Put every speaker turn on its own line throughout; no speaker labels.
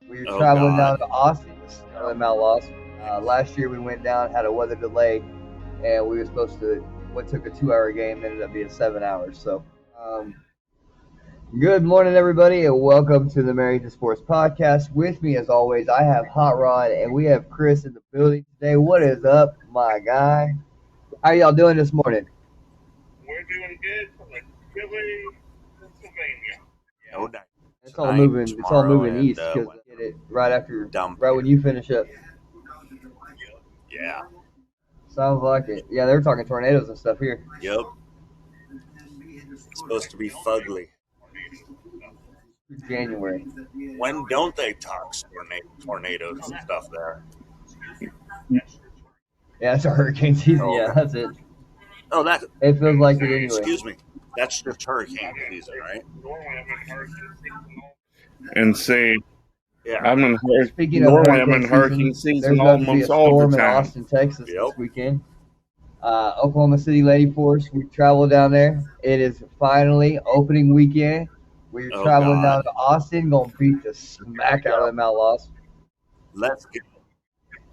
We were
Oh
traveling down
God.
to Austin, Mount Lost. Last year we went down, had a weather delay, and we were supposed to. What took a 2-hour game ended up being 7 hours. So, um, good morning, everybody, and welcome to the Married to Sports podcast. With me, as always, I have Hot Rod, and we have Chris in the building today. What is up, my guy? How y'all doing this morning?
We're doing good from the chilly Pennsylvania.
No night.
It's all
Tonight,
moving. It's all
tomorrow,
moving
and
east because get it right after,
dump.
right when you finish up.
Yeah.
Sounds like it. Yeah, they're talking tornadoes and stuff here.
Yep. It's supposed to be fugly.
January.
When don't they talk tornadoes and stuff there?
Yeah, it's a hurricane season.
Oh,
Yeah,
okay.
that's it.
Oh, that.
It feels like it anyway.
Excuse me. That's just hurricane season, right?
Normally I'm in hurricane season.
And see,
Yeah.
I'm in
Speaking of
normally I'm in
hurricane
hurricane
season,
season
there's about to be a
almost all the
storm in
time.
Austin, Texas
Yep.
this weekend. Oklahoma City Lady Force, we traveled down there. It is finally opening weekend. We're
Oh
traveling
God.
down to Austin, gonna beat the smack out of them Outlaws.
Let's go.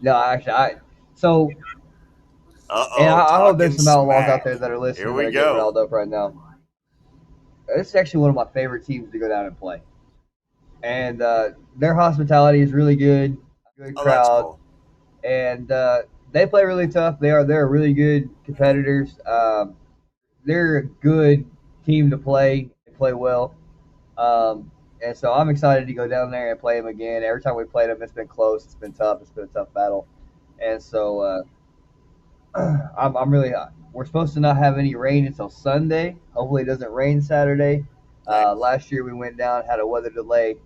No, actually, so
Uh
and
oh.
I hope there's
Talking
some Outlaws
smack.
out there that are listening
Here
that
we
are getting
go.
riled up right now. It's actually one of my favorite teams to go down and play, and their hospitality is really good. Good
Oh, that's
crowd.
cool.
And they play really tough. They're really good competitors. They're a good team to play. They play well, and so I'm excited to go down there and play them again. Every time we played them, it's been close. It's been tough. It's been a tough battle, and so I'm really. We're supposed to not have any rain until Sunday. Hopefully, it doesn't rain Saturday. Last year we went down, had a weather delay,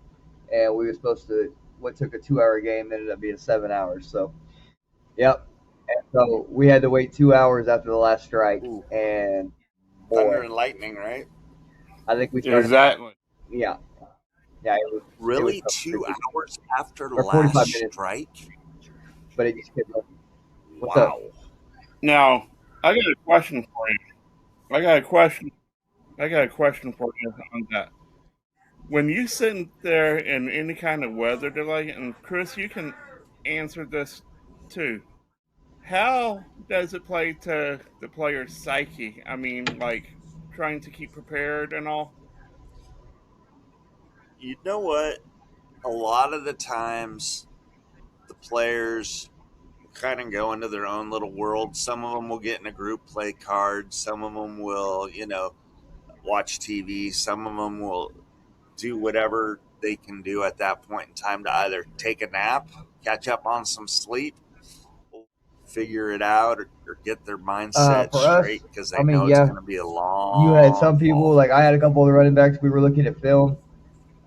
and we were supposed to. What took a 2-hour game ended up being 7 hours. So. Yep. And so we had to wait 2 hours after the last strike,
Ooh.
and
Thunder
boy,
and lightning, right?
I think we started.
Exactly.
Yeah, yeah. It was
Really?
tough.
2 hours after
Or
last
45 minutes,
strike?
but it just kept going. What's
Wow.
up?
Now, I got a question for you. I got a question for you on that. When you sit there in any kind of weather delay, and Chris, you can answer this too. How does it play to the player's psyche? I mean, like trying to keep prepared and all.
You know what? A lot of the times, the players kind of go into their own little world. Some of them will get in a group, play cards. Some of them will, watch TV. Some of them will do whatever they can do at that point in time to either take a nap, catch up on some sleep, figure it out, or get their mindset
For us,
straight because
I
they
mean,
know it's
yeah,
going to be a
you had
long
some people
fall.
like I had a couple of the running backs. We were looking at film.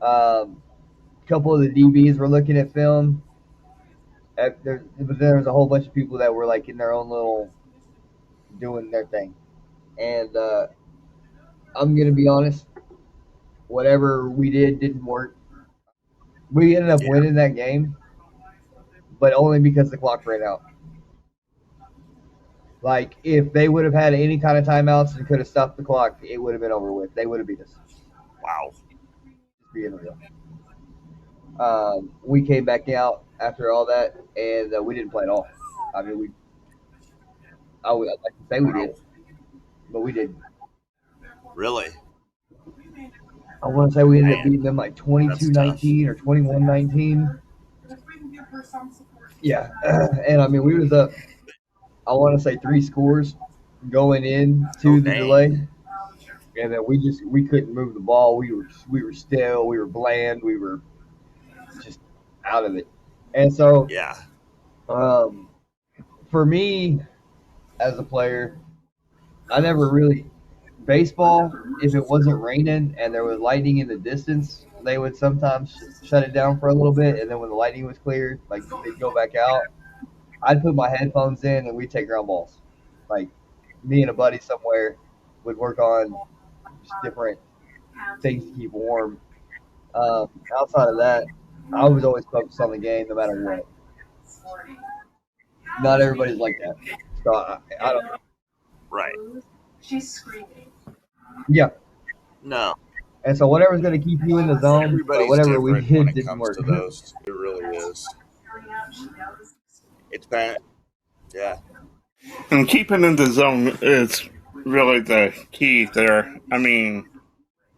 A couple of the DBs were looking at film. But there was a whole bunch of people that were like in their own little doing their thing. And I'm gonna be honest, whatever we did didn't work. We ended up
Yeah.
winning that game, but only because the clock ran out. Like if they would have had any kind of timeouts and could have stopped the clock, it would have been over with. They would have beat us.
Wow.
Just being real. We came back out after all that, and we didn't play at all. I mean, I'd like to say we did, but we didn't.
Really?
I want to say we ended up
Man,
beating them like
that's tough.
22-19 or 21-19. Yeah, and I mean we was up. I want to say 3 scores going into
Oh,
the
dang.
delay, and then we couldn't move the ball. We were still. We were bland. We were just out of it. And so,
Yeah.
For me as a player, I never really baseball. If it wasn't raining and there was lightning in the distance, they would sometimes shut it down for a little bit, and then when the lightning was cleared, like they'd go back out. I'd put my headphones in and we'd take ground balls. Like me and a buddy somewhere would work on just different things to keep warm. Outside of that, I was always focused on the game no matter what. Not everybody's like that. So I don't.
Right.
Yeah.
No.
And so whatever's going to keep you in the zone, but
Everybody's
whatever we
different when
did
it
didn't
comes
work.
to those. It really is. It's bad. Yeah.
And keeping in the zone is really the key there. I mean,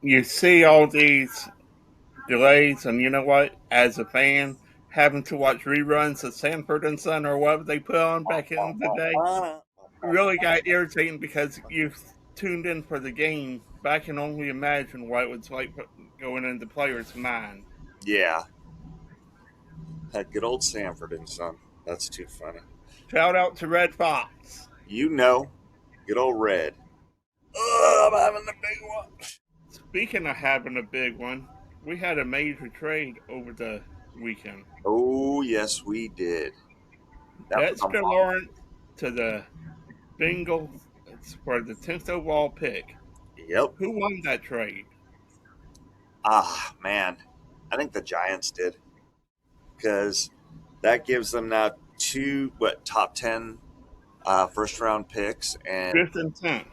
you see all these delays, and you know what? As a fan, having to watch reruns of Sanford and Son or whatever they put on back in the day really got irritating because you tuned in for the game, but I can only imagine what it was like going into players' mind.
Yeah. That good old Sanford and Son. That's too funny.
Shout out to Red Fox.
You know, good old Red. Oh, I'm having the big one.
Speaking of having a big one, we had a major trade over the weekend.
Oh, yes, we did. That was a
Dexter Lawrence to the Bengals for the 10th overall pick.
Yep.
Who won that trade?
Ah, man. I think the Giants did. Because that gives them now two, top 10 first round picks. And
5th and 10th.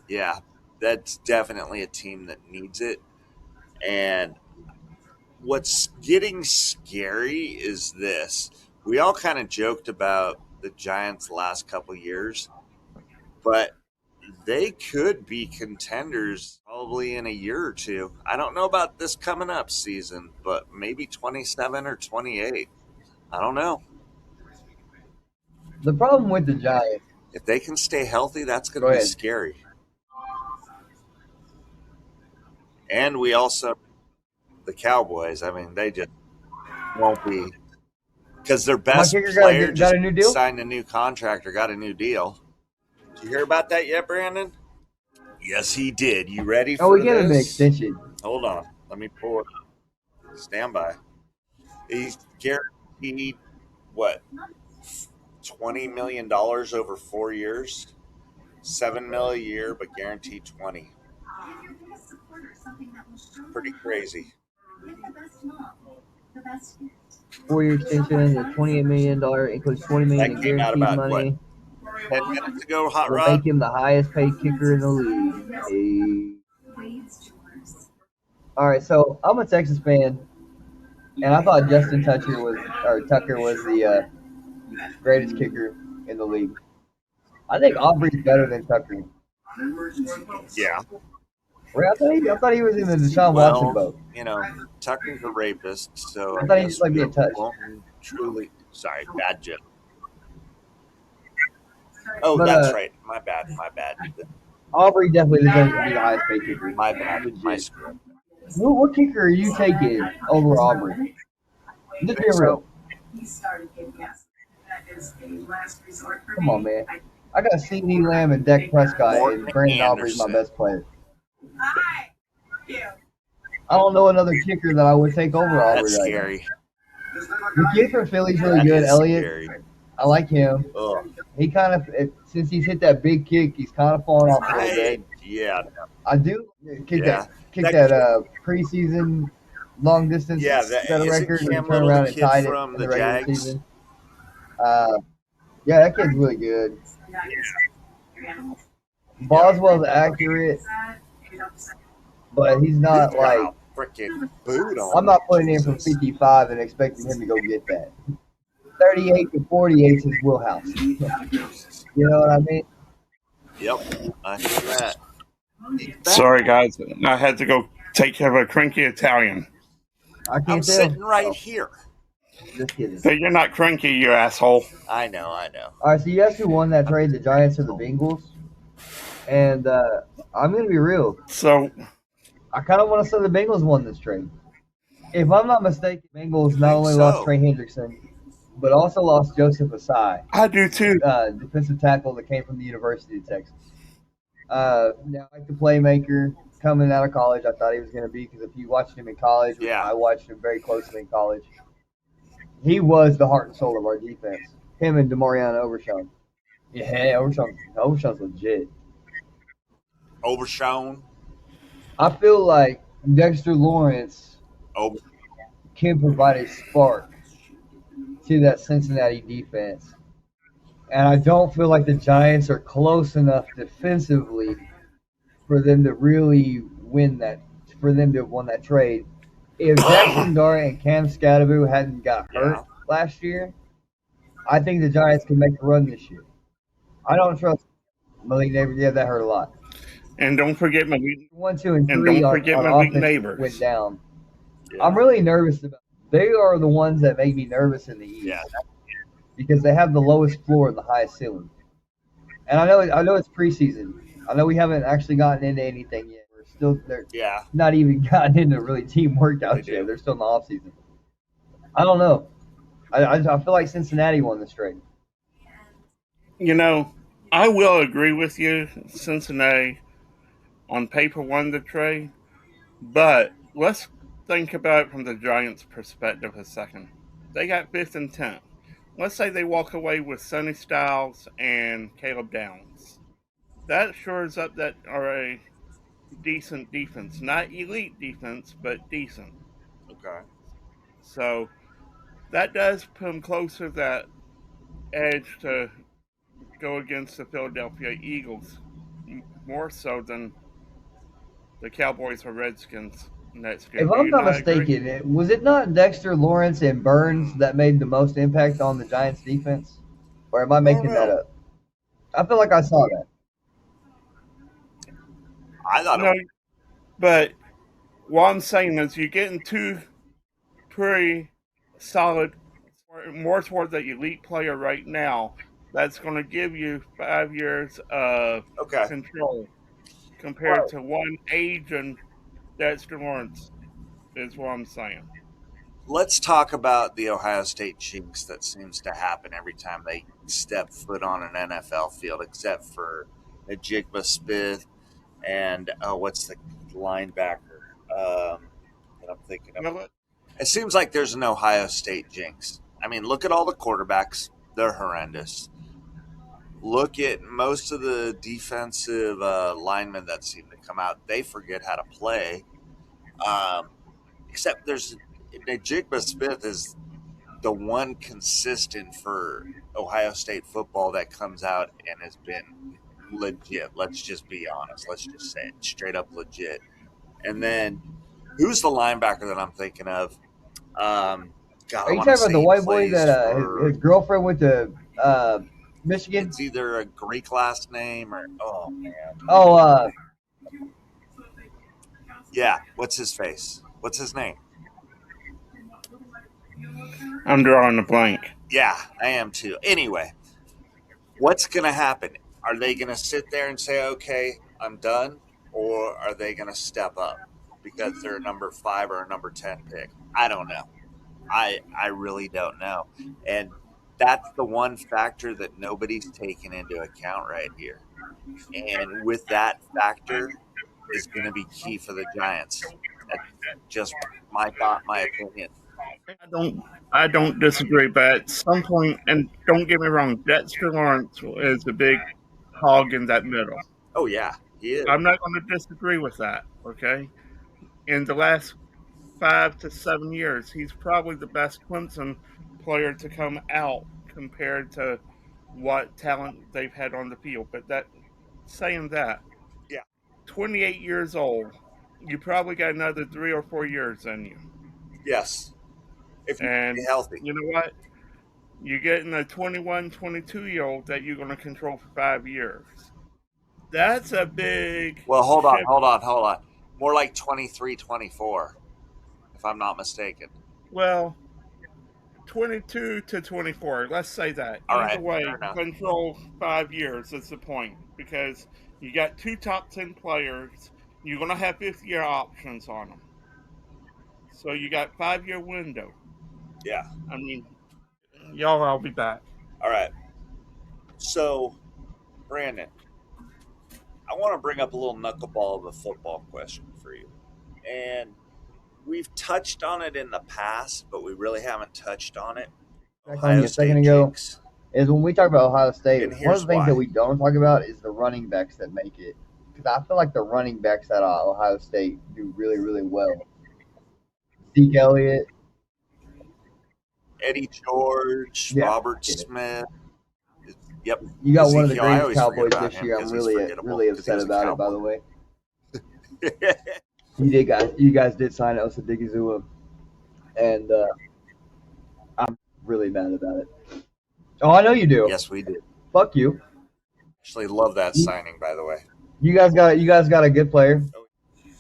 yeah, that's definitely a team that needs it. And what's getting scary is this. We all kind of joked about the Giants last couple years, but they could be contenders probably in a year or two. I don't know about this coming up season, but maybe 27 or 28. I don't know.
The problem with the Giants.
If they can stay healthy, that's going
Go
to be
ahead.
scary. And we also, the Cowboys, I mean, they just won't be. Because their
My
best
kicker
player
got
just
a new deal.
signed a new contract or got a new deal. Did you hear about that yet, Brandon? Yes, he did. You ready
Oh,
for
we gave him an
this?
extension.
Hold on. Let me pull it up. Stand by. He's guaranteed, what, $20 million over 4 years? $7 million a year, but guaranteed 20. Pretty crazy.
4-year extension, a $28 million includes $20 million
That
in
came out
guaranteed
about,
money.
10 minutes ago, Hot
Will
Rod?
make him the highest paid kicker in the league. All right, so I'm a Texas fan, and I thought Tucker was the greatest kicker in the league. I think Aubrey's better than Tucker.
Yeah.
I thought he was in the Deshaun Watson
Well,
boat.
Tucker's a rapist, so
I
I
thought he
guess
just liked
we
being touched.
won't truly. Sorry, bad joke. Oh,
But
that's right. My bad.
Aubrey definitely deserves to be the highest paid kicker.
My bad. My
Legit.
script.
What kicker are you taking over Aubrey? Just be real. Come on, man. I got C.D. Lamb and Dak Prescott, and
Morton
Brandon Aubrey's my
Anderson.
best player. I don't know another kicker that I would take over Aubrey
That's
right now.
scary.
The kid from Philly's really
That
good,
is
Elliott.
scary.
I like him.
Ugh.
He kind of, since he's hit that big kick, he's kind of fallen off a little bit.
Yeah.
I do kick
Yeah.
that preseason long distance
Yeah,
set a
isn't
record and
Cam
turn
Little
around
the
and
kid
tied it
from
in
the
the regular
Jags?
season. Yeah, that kid's really good. Boswell's accurate, but he's not like.
Freaking boot on.
I'm not putting in from
Jesus.
55 and expecting him to go get that. 38 to 48 is his wheelhouse. You know what I mean?
Yep, I hear that.
Sorry, guys. I had to go take care of a cranky Italian.
I
I'm
can't tell.
sitting right here.
Just kidding.
But you're not cranky, you asshole.
I know.
All right, so you asked who won that trade, the Giants or the Bengals? And I'm going to be real.
So,
I kind of want to say the Bengals won this trade. If I'm not mistaken, the Bengals not only lost Trey Hendrickson, but also lost Joseph Asai,
I do too.
defensive tackle that came from the University of Texas. Now, like the playmaker coming out of college, I thought he was going to be, because if you watched him in college,
Yeah.
I watched him very closely in college. He was the heart and soul of our defense. Him and DeMarion Overshown. Yeah, Overshown's legit.
Overshown.
I feel like Dexter Lawrence can provide a spark to that Cincinnati defense. And I don't feel like the Giants are close enough defensively for them to really win that for them to have won that trade. If Jackson Dart and Cam Scadaboo hadn't got
Yeah.
hurt last year, I think the Giants could make a run this year. I don't trust Malik Neighbors. Yeah, that hurt a lot.
And don't forget my weak,
One, two, and
and
three
don't
on,
forget
on
my weak
offense went
neighbors.
down. I'm
Yeah.
really nervous about. They are the ones that make me nervous in the
Yeah.
East because they have the lowest floor and the highest ceiling. And I know it's preseason. I know we haven't actually gotten into anything yet. We're still they're
Yeah.
not even gotten into really team
They
workouts
do.
yet. They're still in the off season. I don't know. I feel like Cincinnati won this trade.
You know, I will agree with you. Cincinnati on paper won the trade, but let's think about it from the Giants' perspective a second. They got fifth and 10th. Let's say they walk away with Sonny Styles and Caleb Downs. That shores up that are a decent defense. Not elite defense, but decent.
Okay.
So that does put them closer to that edge to go against the Philadelphia Eagles more so than the Cowboys or Redskins next year.
If
Do
I'm
you
not
not agree?
mistaken, was it not Dexter Lawrence and Burns
Hmm.
that made the most impact on the Giants defense? Or am I
I don't
making that
know.
up? I feel like I saw that.
I thought it
No,
was
but what I'm saying is you're getting two pretty solid, more toward the elite player right now. That's going to give you 5 years of
okay.
control compared
Right.
to one age and Dexter Lawrence is what I'm saying.
Let's talk about the Ohio State jinx that seems to happen every time they step foot on an NFL field, except for Najigba Smith and what's the linebacker that I'm thinking of?
Well,
It seems like there's an Ohio State jinx. I mean, look at all the quarterbacks; they're horrendous. Look at most of the defensive linemen that seem to come out; they forget how to play. Um, except there's Najigba Smith is the one consistent for Ohio State football that comes out and has been legit. Let's just be honest. Let's just say it straight up legit. And then who's the linebacker that I'm thinking of? God,
Are
I
you
want to
talking about
say
the
he
white boy
plays
that his
for.
girlfriend went to Michigan?
It's either a Greek last name or
Oh,
yeah. What's his face? What's his name?
I'm drawing a blank.
Yeah, I am too. Anyway, what's going to happen? Are they going to sit there and say, okay, I'm done? Or are they going to step up because they're a number 5 or a number 10 pick? I don't know. I really don't know. And that's the one factor that nobody's taken into account right here. And with that factor is going to be key for the Giants. That's just my thought, my opinion.
I don't disagree, but at some point, and don't get me wrong, Dexter Lawrence is a big hog in that middle.
Oh, yeah, he is.
I'm not going to disagree with that. Okay, in the last 5 to 7 years, he's probably the best Clemson player to come out compared to what talent they've had on the field. But that saying that,
Yeah.
28 years old, you probably got another 3 or 4 years in you.
Yes. If you stay
And
healthy.
you know what? You're getting a 21, 22-year old that you're going to control for 5 years. That's a big
Well, hold on,
shift.
hold on, hold on. More like 23, 24, if I'm not mistaken.
Well, 22 to 24, let's say that.
All
Either
right,
way,
fair enough.
control 5 years is the point because you got two top 10 players. You're going to have 50-year options on them. So you got 5 year window.
Yeah.
I mean, y'all, I'll be back.
All right. So, Brandon, I want to bring up a little knuckleball of a football question for you. And we've touched on it in the past, but we really haven't touched on it.
back on
Ohio
you a second
State
ago,
jinx.
is when we talk about Ohio State,
And
one of
here's
the things that
why.
we don't talk about is the running backs that make it. Because I feel like the running backs at Ohio State do really, really well. Zeke Elliott,
Eddie George,
yeah, I
Robert
get it.
Smith. Yep.
You got one of the
Ezekiel, I
greatest
always forget
Cowboys
about
this
him
year. I'm
because he's
really,
forgettable
really
because he
upset
was a
about it. By
cowboy.
the way, You guys did sign Elsa Digizua, and I'm really mad about it. Oh, I know you do.
Yes, we did.
Fuck you.
Actually, love that
You,
signing, by the way.
you guys got a good player,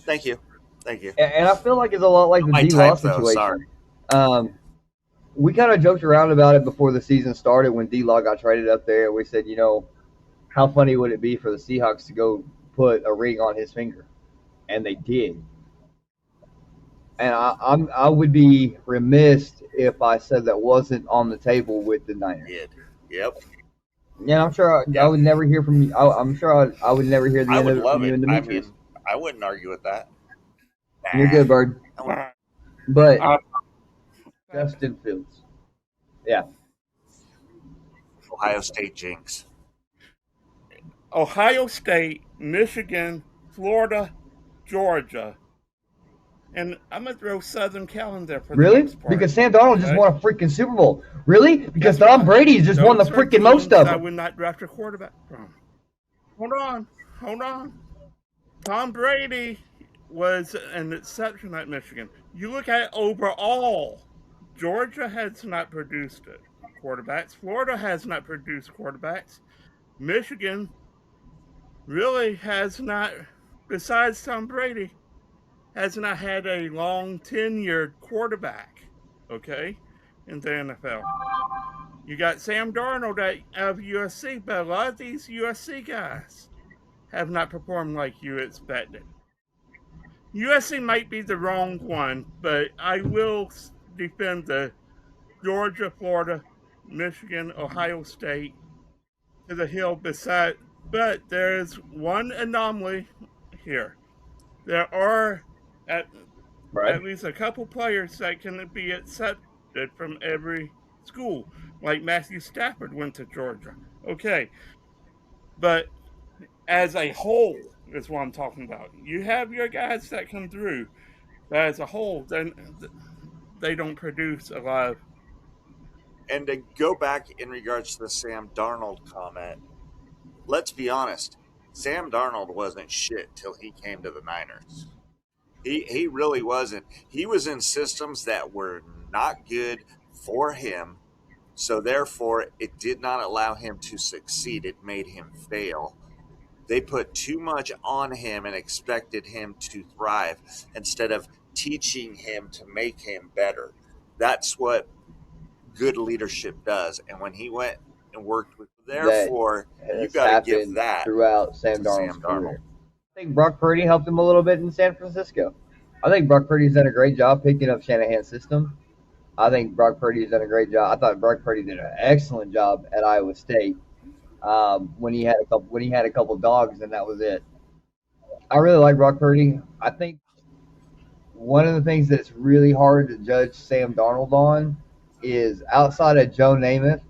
Thank you. Thank you.
and I feel like it's a lot like the
My
D Law
type, though. Sorry.
situation. Um, we kind of joked around about it before the season started when D Law got traded up there. We said, how funny would it be for the Seahawks to go put a ring on his finger, and they did. And I would be remiss if I said that wasn't on the table with the Niners.
Did. Yep.
Yeah, I'm sure I
Yep.
would never hear from you. I'm sure I would never hear the
I
end
would
of it from
love
you
it.
and
I
Demetrius.
mean, I wouldn't argue with that.
You're
Nah.
good, Bird.
I
All
wouldn't.
right.
But
Uh,
Justin Fields. Yeah.
Ohio State jinx.
Ohio State, Michigan, Florida, Georgia, and I'm gonna throw Southern Cal in there for the
Really?
most part.
Because Sam Darnold just
Okay,
won a freaking Super Bowl. Really? Because
guess
Tom
what?
Brady just won the
Those are
freaking most
teams
of
I
them.
would not draft a quarterback from. Hold on, hold on. Tom Brady was an exception at Michigan. You look at overall, Georgia has not produced quarterbacks. Florida has not produced quarterbacks. Michigan really has not, besides Tom Brady, has not had a long tenured quarterback, okay, in the NFL. You got Sam Darnold of USC, but a lot of these USC guys have not performed like you expected. USC might be the wrong one, but I will defend the Georgia, Florida, Michigan, Ohio State to the hill beside. But there's one anomaly here. There are at
Right.
at least a couple players that can be accepted from every school, like Matthew Stafford went to Georgia. Okay, but as a whole is what I'm talking about. You have your guys that come through, but as a whole, then they don't produce a lot of.
And to go back in regards to the Sam Darnold comment, let's be honest. Sam Darnold wasn't shit till he came to the Niners. He really wasn't. He was in systems that were not good for him, so therefore it did not allow him to succeed. It made him fail. They put too much on him and expected him to thrive instead of teaching him to make him better. That's what good leadership does. And when he went and worked with,
That
therefore, you
has
got to give
happened
that
throughout Sam
to
Darnold's
Sam Darnold.
career. I think Brock Purdy helped him a little bit in San Francisco. I think Brock Purdy's done a great job picking up Shanahan's system. I think Brock Purdy's done a great job. I thought Brock Purdy did an excellent job at Iowa State when he had a couple dogs, and that was it. I really like Brock Purdy. I think one of the things that's really hard to judge Sam Darnold on is outside of Joe Namath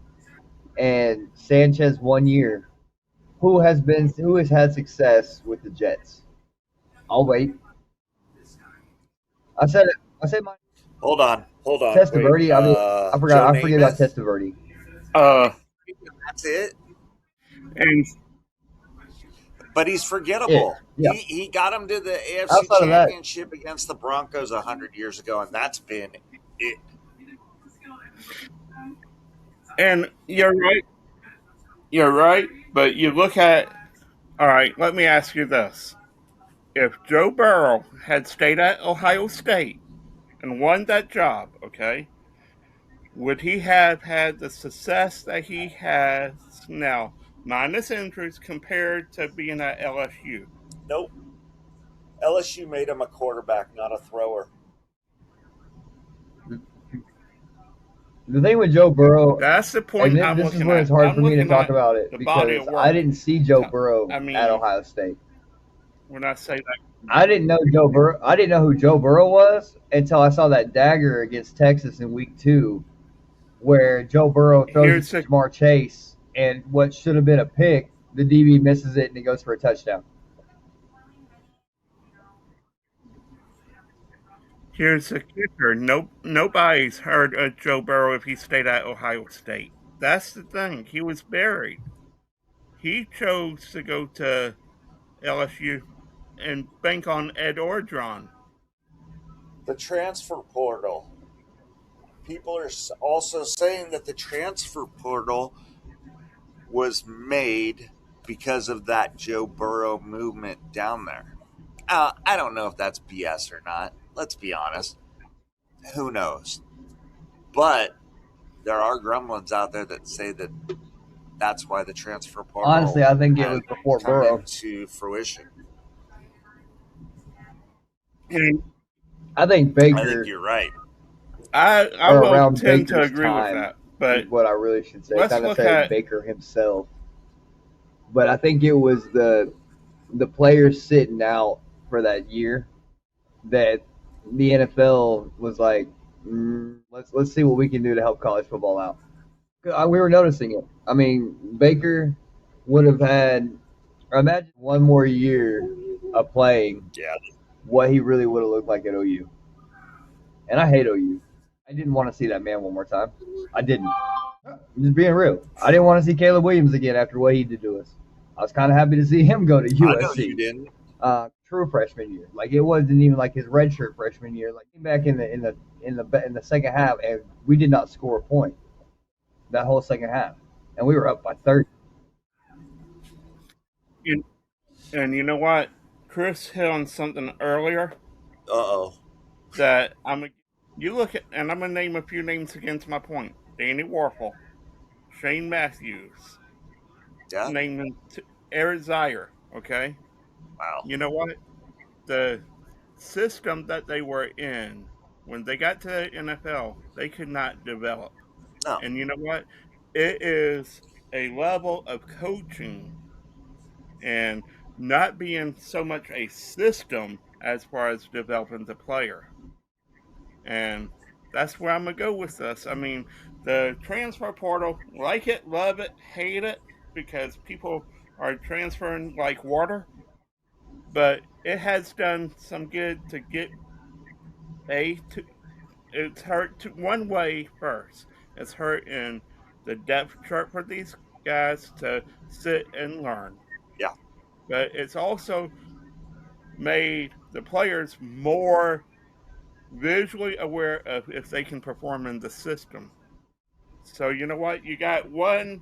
and Sanchez 1 year, who has had success with the Jets. I'll wait. I said it. I said my
Hold on, wait.
Testaverde. I forgot.
Joe
I forget about
Namath.
Testaverde.
Uh,
That's it.
and
But he's
Yeah,
forgettable.
yeah.
He got him to the AFC
Outside of that,
Championship against the Broncos 100 years ago, and that's been it.
and you're right. You're right. But you look at. All right. Let me ask you this: if Joe Burrow had stayed at Ohio State and won that job, okay, would he have had the success that he has now, minus injuries, compared to being at LSU?
Nope. LSU made him a quarterback, not a thrower.
the thing with Joe Burrow,
That's the
and
point I'm
this is
looking
where it's
at.
hard
I'm
for me to
looking
talk
at
about it
the body
because
of
I
work.
didn't see Joe Burrow
I
at
mean,
Ohio State.
when I say that,
I didn't know Joe Burrow. I didn't know who Joe Burrow was until I saw that dagger against Texas in Week 2, where Joe Burrow throws it
here's
to
the
Jamar Chase, and what should have been a pick, the DB misses it and it goes for a touchdown.
here's the kicker. Nobody's heard of Joe Burrow if he stayed at Ohio State. That's the thing. He was buried. He chose to go to LSU and bank on Ed Orgeron.
the transfer portal. People are also saying that the transfer portal was made because of that Joe Burrow movement down there. I don't know if that's BS or not. Let's be honest. Who knows? But there are gremlins out there that say that that's why the transfer
Honestly,
portal
I think it
has
was before
come
Burrow.
into fruition.
And
I think
I think
Baker,
you're right.
I
or
will
around
tend to
Baker's
agree with
time,
that.
is
But
what I really should say.
let's
Not
look
necessarily
at
Baker himself, but I think it was the players sitting out for that year that the NFL was like, let's see what we can do to help college football out. We were noticing it. I mean, Baker would have had, imagine one more year of playing,
Yeah.
what he really would have looked like at OU. And I hate OU. I didn't want to see that man one more time. I didn't. I'm just being real. I didn't want to see Caleb Williams again after what he did to us. I was kind of happy to see him go to
I know you
USC.
didn't.
True freshman year. Like it wasn't even like his redshirt freshman year. Like came back in the second half and we did not score a point that whole second half, and we were up by 30.
you, and you know what? Chris hit on something earlier
Uh oh.
that you look at, and I'm gonna name a few names against my point. Danny Warfel, Shane Matthews,
Yeah.
naming Eric Zier. Okay,
Wow.
you know what? The system that they were in when they got to the NFL, they could not develop.
No.
And you know what? It is a level of coaching and not being so much a system as far as developing the player. And that's where I'm gonna go with this. I mean, the transfer portal, like it, love it, hate it, because people are transferring like water, but it has done some good to get to it's hurt to one way first. It's hurt in the depth chart for these guys to sit and learn.
Yeah.
But it's also made the players more visually aware of if they can perform in the system. So you know what? You got one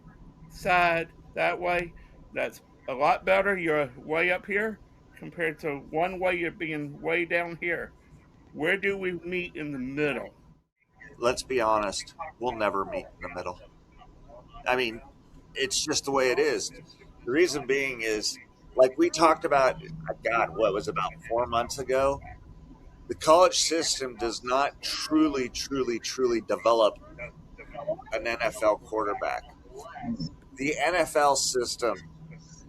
side that way that's a lot better. You're way up here compared to one way you're being way down here. Where do we meet in the middle?
Let's be honest. We'll never meet in the middle. I mean, it's just the way it is. The reason being is, like we talked about, God, what was about 4 months ago? The college system does not truly, truly, truly develop an NFL quarterback. The NFL system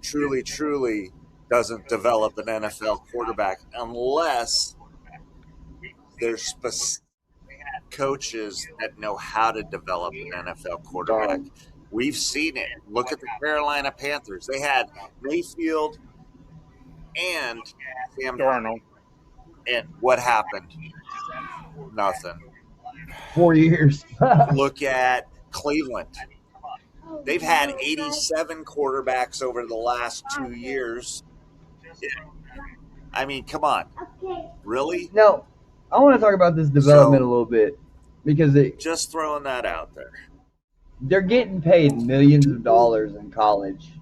truly, truly doesn't develop an NFL quarterback unless there's specific coaches that know how to develop an NFL quarterback.
Um,
We've seen it. Look at the Carolina Panthers. They had Mayfield and Sam
Darnold.
Darnold. And what happened? Nothing.
4 years.
Look at Cleveland. They've had 87 quarterbacks over the last 2 years. I mean, come on. Really?
Now, I want to talk about this development a
So
little bit because
just throwing that out there.
they're getting paid millions of dollars in college.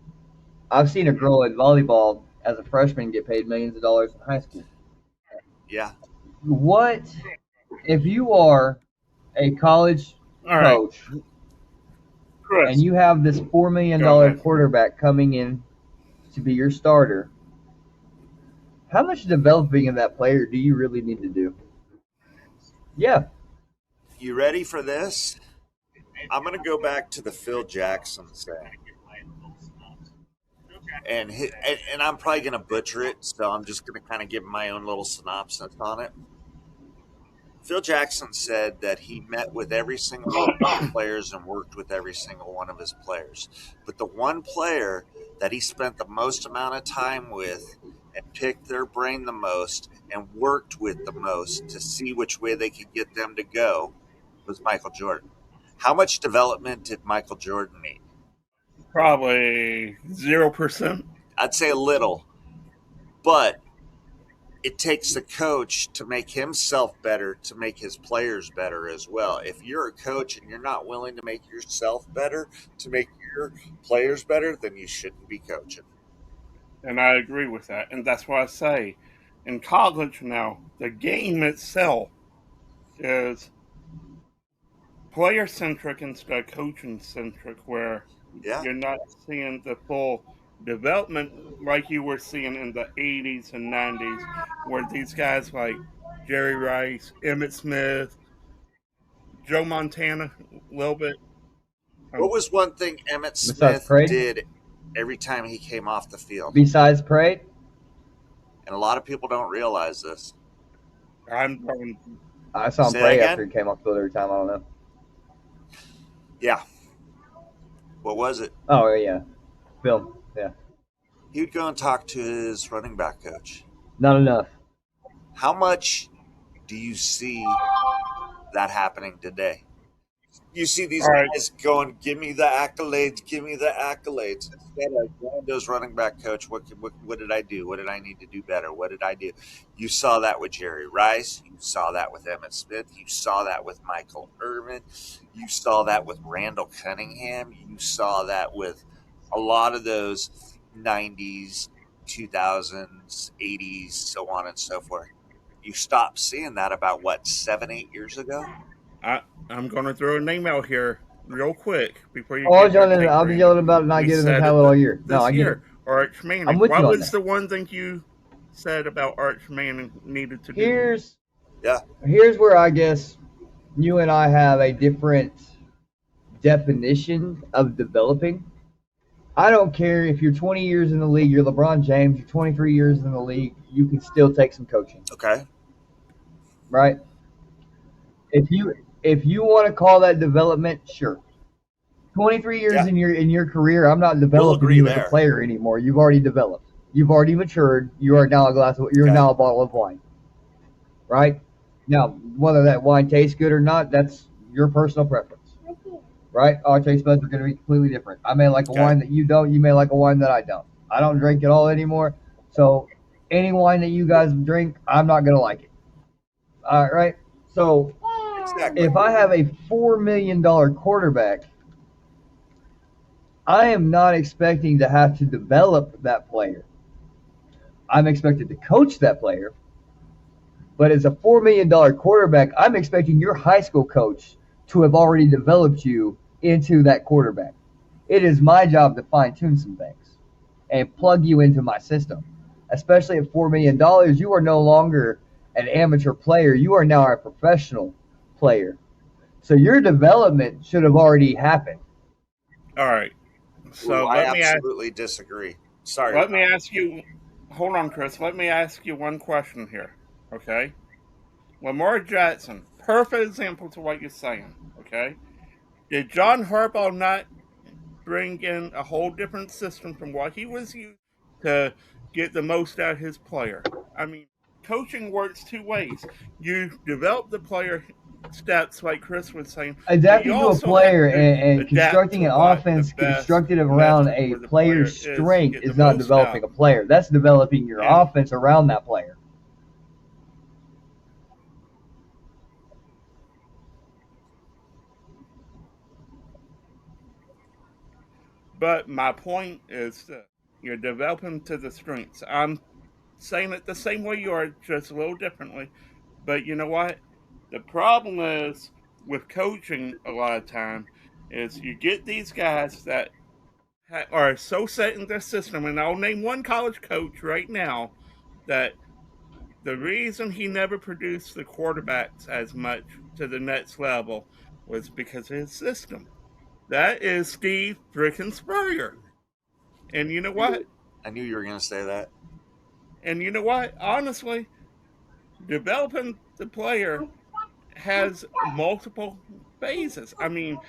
I've seen a girl in volleyball as a freshman get paid millions of dollars in high school.
Yeah.
What if you are a college
All right,
coach and
Chris,
you have this $4 million
go ahead.
quarterback coming in to be your starter? How much developing of that player do you really need to do? Yeah,
You ready for this? I'm going to go back to the Phil Jackson thing. And I'm probably going to butcher it, so I'm just going to kind of give my own little synopsis on it. Phil Jackson said that he met with every single one of his players and worked with every single one of his players. But the one player that he spent the most amount of time with and picked their brain the most and worked with the most to see which way they could get them to go was Michael Jordan. How much development did Michael Jordan need?
Probably 0%.
I'd say a little, but it takes the coach to make himself better to make his players better as well. If you're a coach and you're not willing to make yourself better to make your players better, then you shouldn't be coaching.
And I agree with that. And that's why I say in college now, the game itself is player centric instead of coaching centric, where
Yeah.
you're not seeing the full development like you were seeing in the 80s and 90s, where these guys like Jerry Rice, Emmett Smith, Joe Montana, a little bit.
What
Um,
was one thing Emmett
Besides
Smith
Prade,
did every time he came off the field?
besides Prade,
And a lot of people don't realize this.
I'm going,
I saw him
Say that
pray after
again?
he came off the field every time. I don't know.
Yeah. What was it?
Oh yeah, film. Yeah,
He would go and talk to his running back coach.
not enough.
How much do you see that happening today? You see
all
these
right,
guys going, "Give me the accolades, give me the accolades." Instead of Rando's running back coach, what did I do? What did I need to do better? What did I do? You saw that with Jerry Rice. You saw that with Emmett Smith. You saw that with Michael Irvin. You saw that with Randall Cunningham. You saw that with a lot of those 90s, 2000s, 80s, so on and so forth. You stopped seeing that about what, 7, 8 years ago?
I, I'm going to throw a name out here real quick before you
Oh,
give your take,
I was
Brandon.
yelling about not
We
getting the
said
title
it
all year. No,
this
I get it.
year. Arch
I'm
Manning.
with you
What
on
was
that.
the one thing you said about Arch Manning needed to do?
Here's
Yeah.
here's where I guess you and I have a different definition of developing. I don't care if you're 20 years in the league, you're LeBron James, you're 23 years in the league, you can still take some coaching,
Okay.
right? If you want to call that development, sure. 23 years
Yeah.
in your career, I'm not
We'll
developing
agree
you as a
there.
player anymore. You've already developed. You've already matured. You are now you're
Okay.
now a bottle of wine, right? Now, whether that wine tastes good or not, that's your personal preference, right? Our taste buds are going to be completely different. I may like a
Okay.
wine that you don't. You may like a wine that I don't. I don't drink it all anymore, so any wine that you guys drink, I'm not going to like it. All right. So
Exactly.
if I have a $4 million quarterback, I am not expecting to have to develop that player. I'm expected to coach that player. But as a $4 million quarterback, I'm expecting your high school coach to have already developed you into that quarterback. It is my job to fine tune some things and plug you into my system. Especially at $4 million, you are no longer an amateur player. You are now a professional player. So your development should have already happened.
All right.
Ooh,
So
I absolutely disagree. Sorry,
let me
Ron.
ask you. Hold on, Chris. Let me ask you one question here. Okay. Lamar Jackson, perfect example to what you're saying. Okay. Did John Harbaugh not bring in a whole different system from what he was used to get the most out of his player? I mean, coaching works two ways. You develop the player steps, like Chris was saying, but you
Adapting to a
also have
player
to
and
adapt
constructing
to
an
what the
offense
best
constructed around
method
a
for the player
player's
is to
strength
get the
is not
most out
developing
of
a
them.
player. That's developing your
And
offense around that player.
but my point is that you're developing to the strengths. I'm saying it the same way you are, just a little differently. But you know what? The problem is with coaching a lot of time is you get these guys that are so set in their system, and I'll name one college coach right now that the reason he never produced the quarterbacks as much to the next level was because of his system. That is Steve frickin' Spurrier. And you know what?
I knew you were going to say that.
And you know what? Honestly, developing the player has multiple phases. I mean,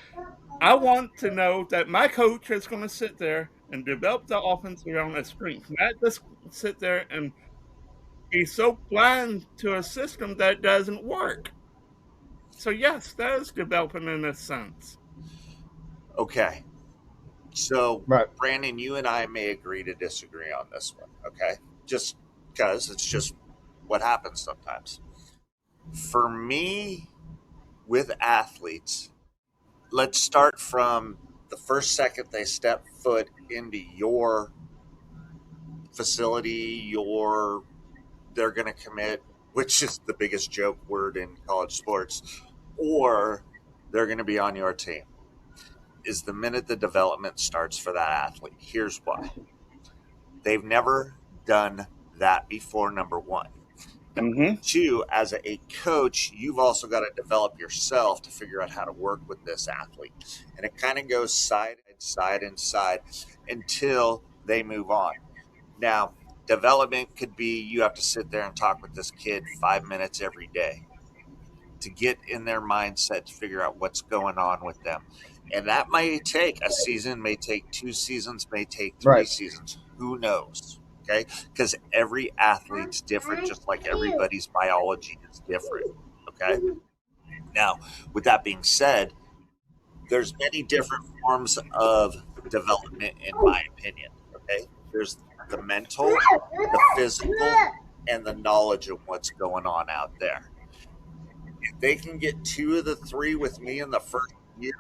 I want to know that my coach is going to sit there and develop the offense around a strength, not just sit there and be so blind to a system that doesn't work. So yes, that is developing in a sense.
Okay. So,
Right.
Brandon, you and I may agree to disagree on this one. Okay. Just because it's just what happens sometimes. For me, with athletes, let's start from the first second they step foot into your facility, your they're going to commit, which is the biggest joke word in college sports, or they're going to be on your team, is the minute the development starts for that athlete. Here's why: they've never done that before, number one. Number
Mm-hmm.
two, as a coach, you've also got to develop yourself to figure out how to work with this athlete. And it kind of goes side and side until they move on. Now, development could be you have to sit there and talk with this kid 5 minutes every day to get in their mindset to figure out what's going on with them. And that may take a season, may take 2 seasons, may take three
Right.
seasons. Who knows? Okay. Because every athlete's different, just like everybody's biology is different. Okay. Now, with that being said, there's many different forms of development, in my opinion. Okay. There's the mental, the physical, and the knowledge of what's going on out there. If they can get two of the three with me in the first year,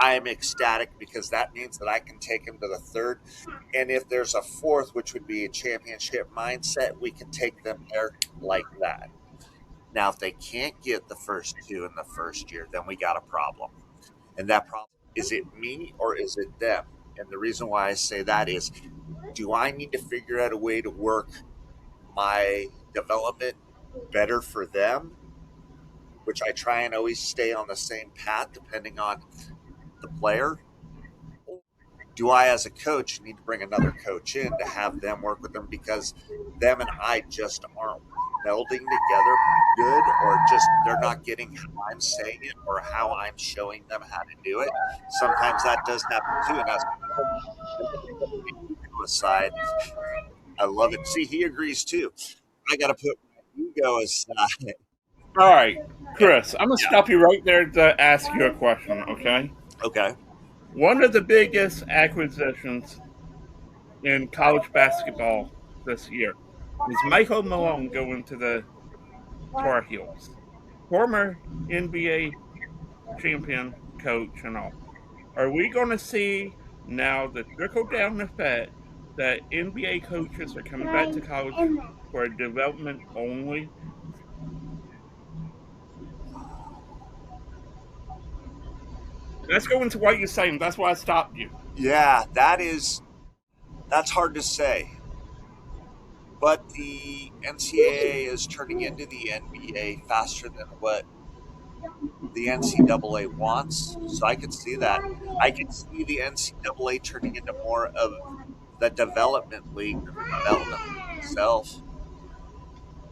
I am ecstatic because that means that I can take them to the third. And if there's a fourth, which would be a championship mindset, we can take them there like that. Now, if they can't get the first two in the first year, then we got a problem. And that problem, is it me or is it them? And the reason why I say that is, do I need to figure out a way to work my development better for them, which I try and always stay on the same path depending on the player? Do I, as a coach, need to bring another coach in to have them work with them because them and I just aren't melding together good, or just they're not getting how I'm saying it or how I'm showing them how to do it? Sometimes that does happen too. And as a coach, I got to put my ego aside. I love it. See, he agrees too. I got to put my ego aside.
All right,
And
Chris, I'm gonna
yeah,
stop you right there to ask you a question. Okay.
okay.
One of the biggest acquisitions in college basketball this year is Michael Malone going to the Tar Heels, former NBA champion coach and all. Are we going to see now the trickle down effect that NBA coaches are coming back to college for development only? Let's go into what you're saying. That's why I stopped you.
Yeah, that's hard to say. But the NCAA is turning into the NBA faster than what the NCAA wants. So I could see that. I could see the NCAA turning into more of the development league than the development league itself.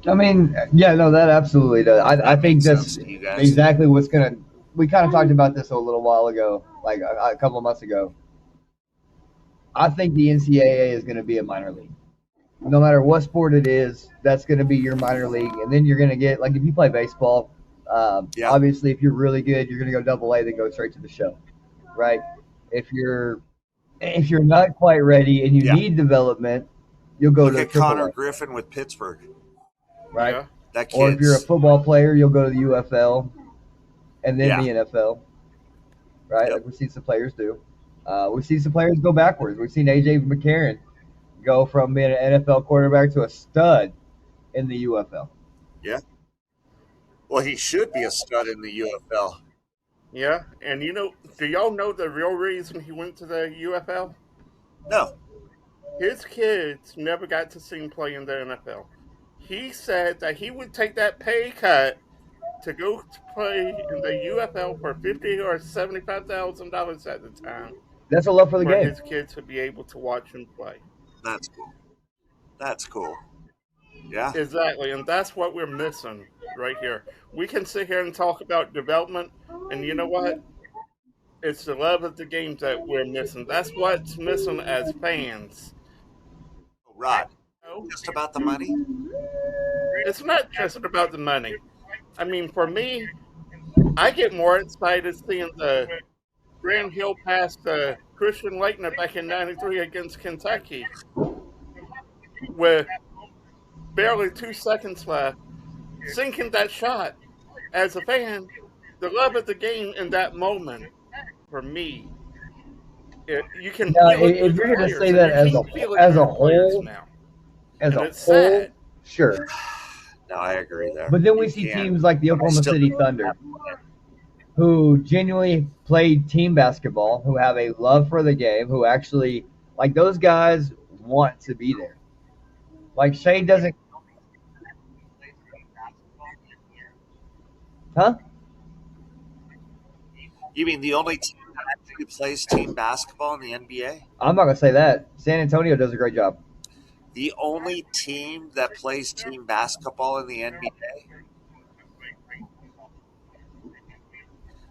I mean, yeah, no, that absolutely does.
If
I
that
think
makes
that's
sense to you guys.
exactly what's gonna. We kind of talked about this a little while ago, like a couple of months ago. I think the NCAA is going to be a minor league. No matter what sport it is, that's going to be your minor league, and then you're going to get like if you play baseball.
Yeah.
Obviously, if you're really good, you're going to go double A, then go straight to the show, right? If you're not quite ready and you
Yeah.
need development, you'll go
Look
to
at
triple
Connor
A,
Griffin with Pittsburgh.
right?
Yeah.
That
Or if you're a
kid's,
football player, you'll go to the UFL and then
yeah.
the NFL, right?
Yep.
Like we've seen some players do. We've seen some players go backwards. We've seen AJ McCarron go from being an NFL quarterback to a stud in the UFL.
Yeah. Well, he should be a stud in the UFL.
Yeah. And do y'all know the real reason he went to the UFL?
No.
His kids never got to see him play in the NFL. He said that he would take that pay cut to go to play in the UFL for $50,000 or $75,000 at the time
That's a love for the
for
game.
his kids to be able to watch him play.
That's cool. That's cool. Yeah.
Exactly, and that's what we're missing right here. We can sit here and talk about development, and you know what? It's the love of the game that we're missing. That's what's missing as fans.
Rod,
No,
just about the money?
it's not just about the money. I mean, for me, I get more excited seeing the Grand Hill pass the Christian Laettner back in '93 against Kentucky with barely 2 seconds left, sinking that shot. As a fan, the love of the game in that moment, for me, you can
Now,
feel it through
if
the
you're going to say
players, and
that
you can't feel it
as
through
a
the players
whole,
now.
as
And
a
it's
whole,
sad.
sure.
No, I agree there.
But then we
You
see
can't.
teams like the
But I
Oklahoma
still
City Thunder, who genuinely play team basketball, who have a love for the game, who actually like those guys want to be there. Like Shea doesn't, huh?
You mean the only team that actually plays team basketball in the NBA?
I'm not gonna say that. San Antonio does a great job.
The only team that plays team basketball in the NBA?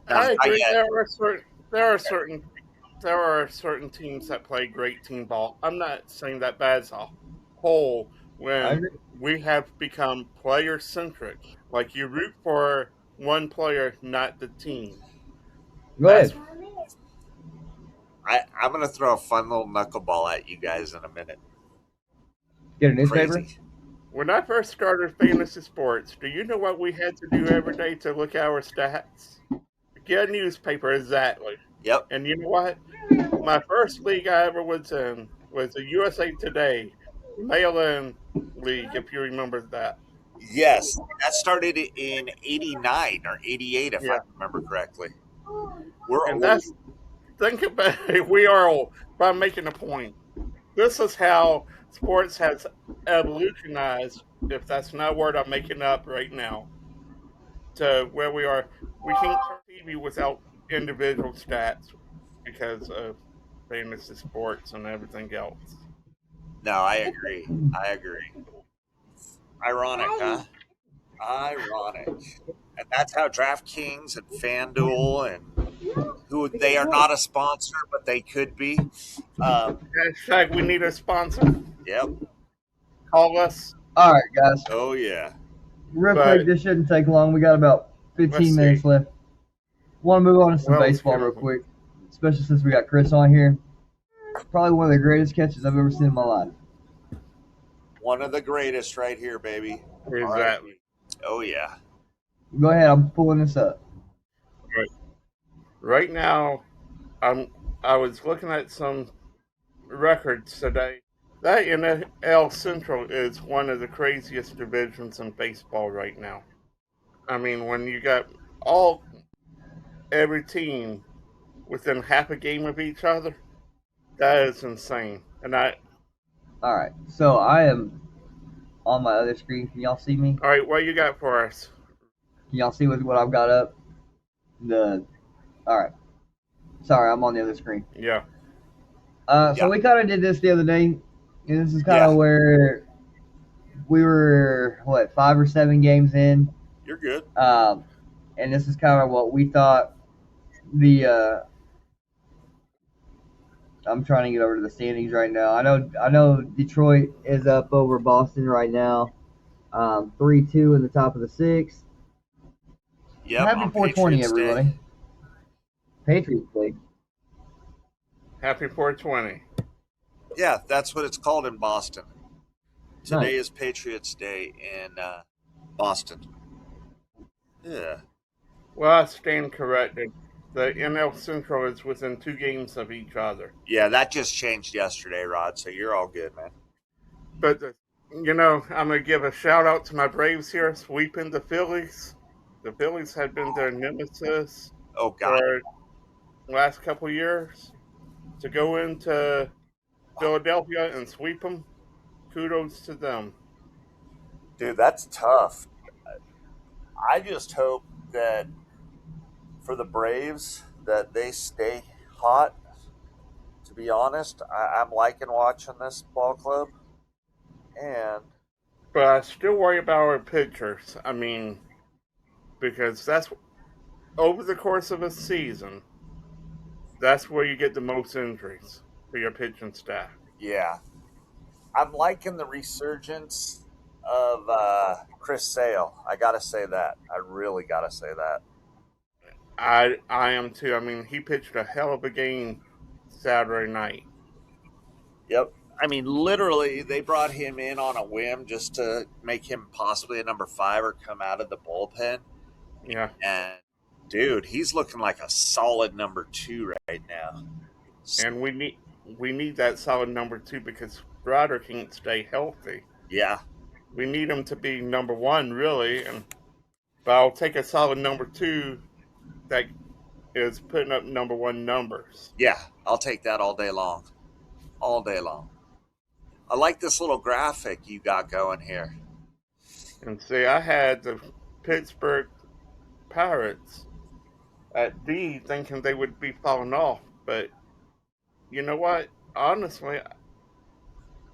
Now,
I agree.
Zayed,
There are certain there are certain teams that play great team ball. I'm not saying that bad as a whole
I
when
agree.
we have become player centric. Like you root for one player, not the team.
Go
That's
ahead.
I'm going to throw a fun little knuckleball at you guys in a minute.
Get a newspaper.
Crazy.
when I first started fantasy sports. Do you know what we had to do every day to look at our stats? Get a newspaper, exactly.
Yep.
And you know what? My first league I ever was in was the USA Today mail-in league, if you remember that.
Yes. That started in 89 or 88, if I
Yeah,
remember correctly. We're
and
old.
that's think about it. We are old, but I'm making a point. This is how sports has evolutionized. If that's not a word I'm making up right now, to where we are, we can't turn TV without individual stats because of fantasy sports and everything else.
No, I agree. I agree. Ironic, huh? Ironic. And that's how DraftKings and FanDuel and who they are not a sponsor, but they could be. Um,
Hashtag we need a sponsor.
yep.
Call us.
All right, guys.
Oh yeah.
Real quick,
But
this shouldn't take long. We got about
let's
15
see.
minutes left. Want to move on to some
What else
baseball
can
real quick, especially since we got Chris on here. Probably one of the greatest catches I've ever seen in my life.
One of the greatest right here, baby.
exactly?
RIP. Oh yeah.
Go ahead. I'm pulling this up.
Right. Right now, I'm. I was looking at some records today. That NL Central is one of the craziest divisions in baseball right now. I mean, when you got all every team within half a game of each other, that is insane. And
All right. So I am on my other screen. Can y'all see me?
all right, what you got for us?
Can y'all see what I've got up? The All right. Sorry, I'm on the other screen.
Yeah,
So
Yeah.
we kind of did this the other day, and this is kind
Yeah.
of where we were what 5 or 7 games in,
You're good.
um, and this is kind of what we thought the. I'm trying to get over to the standings right now. I know Detroit is up over Boston right now, 3-2 in the top of the sixth.
Yep.
Happy
On
420,
Patriots Day.
everybody. Patriots Day.
happy 420.
Yeah, that's what it's called in Boston. Today
Nice.
is Patriots Day in Boston. Yeah.
Well, I stand corrected. The NL Central is within 2 games of each other.
Yeah, that just changed yesterday, Rod. So you're all good, man.
But I'm gonna give a shout out to my Braves here, sweeping the Phillies. The Phillies had been their nemesis
Oh God.
for the last couple of years. To go into Philadelphia and sweep them, kudos to them.
Dude, that's tough. I just hope that for the Braves that they stay hot. To be honest, I'm liking watching this ball club, and
But I still worry about our pitchers. I mean, because that's over the course of a season, that's where you get the most injuries for your pitching staff.
yeah, I'm liking the resurgence of Chris Sale. I gotta say that. I really gotta say that.
I am too. I mean, he pitched a hell of a game Saturday night.
Yep. I mean, literally, they brought him in on a whim just to make him possibly a number five or come out of the bullpen.
Yeah,
And dude, he's looking like a solid number two right now.
and we need that solid number two because Strider can't stay healthy.
Yeah,
We need him to be number one, really, and but I'll take a solid number two that is putting up number one numbers.
yeah, I'll take that all day long. All day long. I like this little graphic you got going here.
And see, I had the Pittsburgh Pirates at D thinking they would be falling off, but you know what? Honestly,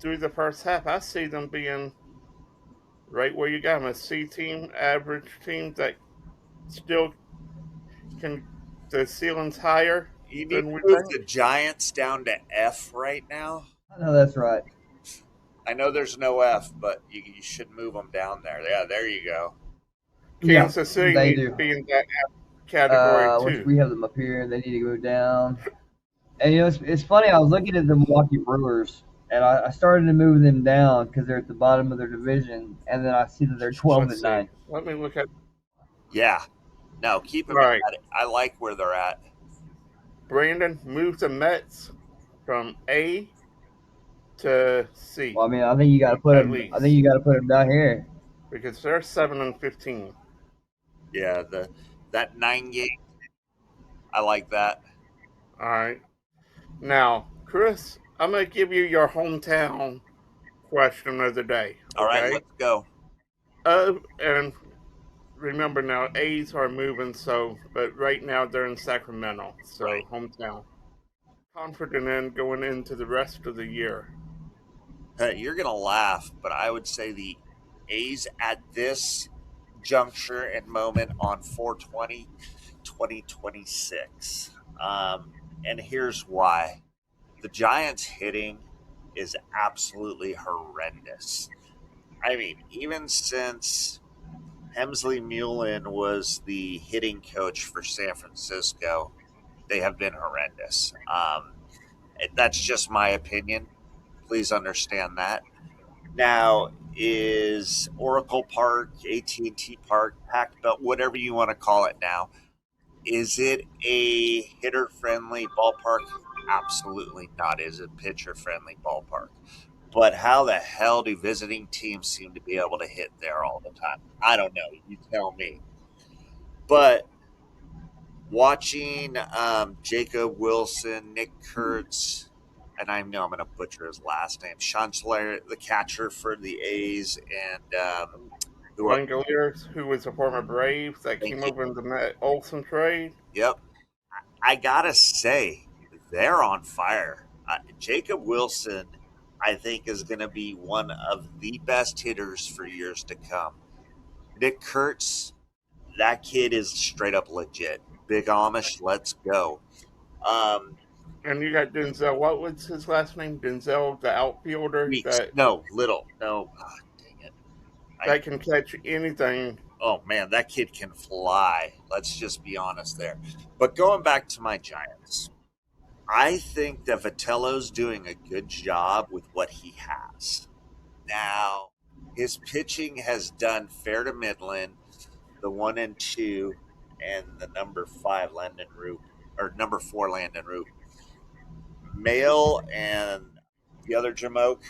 through the first half, I see them being right where you got them, a C team, average team that still can. The ceiling's higher
You need
than
to
we
move
think.
the Giants down to F right now.
I know that's right.
I know there's no F, but you should move them down there. Yeah, there you go.
Yeah,
Kansas City
they
needs to
do.
be in that category
Which
too.
we have them up here. They need to go down. And it's funny. I was looking at the Milwaukee Brewers, and I started to move them down because they're at the bottom of their division, and then I see that they're 12
Let's
and
see.
9.
Let me look at.
Yeah. No, keep them
Right,
at it. I like where they're at.
Brandon, move the Mets from A to
Well,
C
I mean, I think you got to put
at
them. I think
least
you got to put them down here.
because they're 7-15.
Yeah, the that 9 game. I like that.
All right. Now, Chris, I'm gonna give you your hometown question of the day.
All right,
Okay.
let's go.
And remember now, A's are moving, so but right now they're in Sacramento, so
Right.
hometown. Confident in going into the rest of the year.
You're gonna laugh, but I would say the A's at this juncture and moment on 420 2026. And here's why. The Giants hitting is absolutely horrendous. I mean, even since Hemsley Mullen was the hitting coach for San Francisco, they have been horrendous. That's just my opinion. Please understand that. Now, is Oracle Park, AT&T Park, Pac Belt, whatever you want to call it now, is it a hitter-friendly ballpark? Absolutely not. Is it pitcher-friendly ballpark? But how the hell do visiting teams seem to be able to hit there all the time? I don't know. You tell me. But watching Jacob Wilson, Nick Kurtz, and I know I'm going to butcher his last name, Chancellor, the catcher for the A's, and who are,
Langoliers, who was a former Brave that
thank
came
you.
over in the Matt Olson trade.
Yep. I got to say, they're on fire. Jacob Wilson, I think, is going to be one of the best hitters for years to come. Nick Kurtz, that kid is straight up legit. Big Amish, let's go. Um,
And you got Denzel. What was his last name? Denzel, the outfielder
Weeks,
that
no, little, no. Ah, dang it! I
that can catch anything.
Oh man, that kid can fly. Let's just be honest there. But going back to my Giants, I think that Vitello's doing a good job with what he has. Now, his pitching has done fair to Midland, the 1 and 2, and the number 5 Landon Root, or number 4 Landon Root. Mail and the other Jamoke,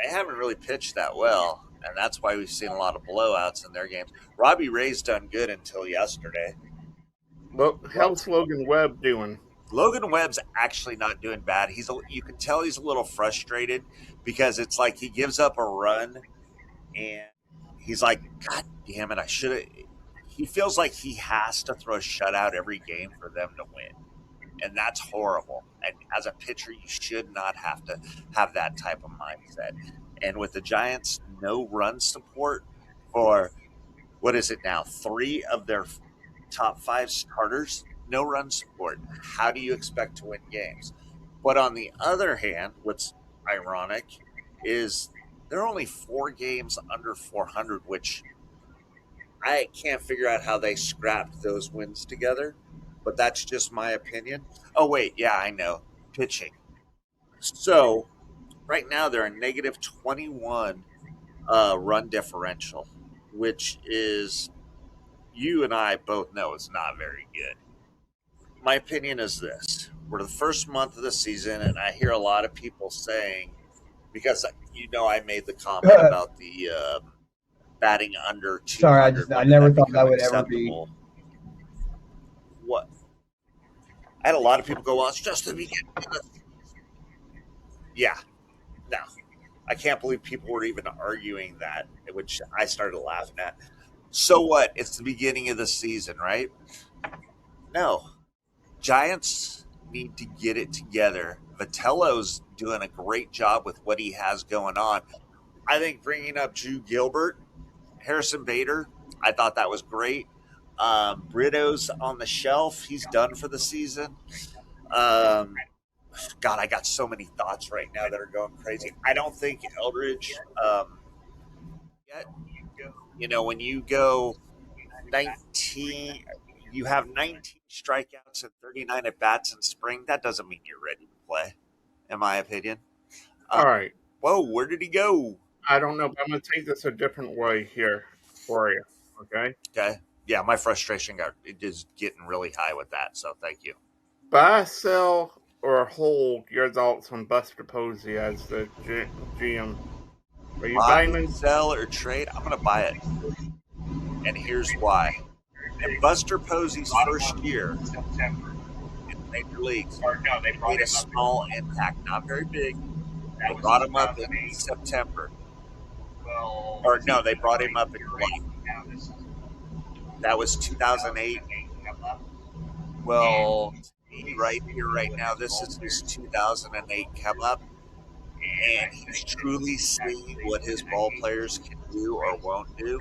they haven't really pitched that well, and that's why we've seen a lot of blowouts in their games. Robbie Ray's done good until yesterday.
Look, how's Logan Webb doing?
Logan Webb's actually not doing bad. You can tell he's a little frustrated because it's like he gives up a run and he's like, God damn it, I should have. He feels like he has to throw a shutout every game for them to win. And that's horrible. And as a pitcher, you should not have to have that type of mindset. And with the Giants, no run support for what is it now? 3 of their top 5 starters, no run support. How do you expect to win games? But on the other hand, what's ironic is they're only 4 games under 400, which I can't figure out how they scrapped those wins together. But that's just my opinion. Oh wait, yeah, I know. Pitching. So Right now, they're a negative 21 run differential, which is, you and I both know, it's not very good. My opinion is this: we're the first month of the season, and I hear a lot of people saying, because I made the comment about the batting under
Sorry,
200.
I
When did
never
that
thought
become
that would ever be.
acceptable? What I had a lot of people go, well, it's just the beginning of the season. Yeah, no, I can't believe people were even arguing that, which I started laughing at. So what? It's the beginning of the season, right? No, Giants need to get it together. Vitello's doing a great job with what he has going on. I think bringing up Drew Gilbert, Harrison Bader, I thought that was great. Brito's on the shelf. He's done for the season. Um, God, I got so many thoughts right now that are going crazy. I don't think Eldridge yet. When you go 19, you have 19 strikeouts and 39 at bats in spring. That doesn't mean you're ready to play, in my opinion. Uh,
All right.
Whoa, where did he go?
I don't know, but I'm going to take this a different way here for you. Okay.
Okay. Yeah, my frustration got it is getting really high with that. So thank you.
Buy, sell, or hold your thoughts on Buster Posey as the GM. Are you
Buy,
buying in?
sell, or trade? I'm going to buy it. And here's why. In Buster Posey's first year in the major leagues, he made a small impact, not very big. They brought him up in September. Or no, they brought him up in July. That was 2008. Well, to me, right here, right now, this is his 2008 come up, and he's truly seeing what his ball players can do or won't do.